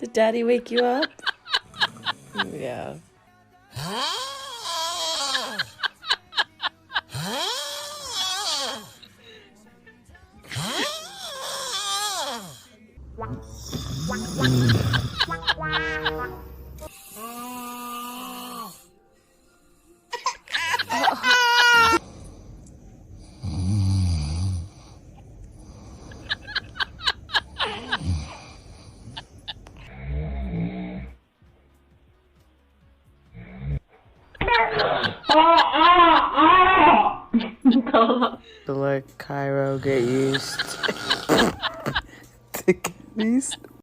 Did Daddy wake you up? Yeah. To let Cairo get used to get used.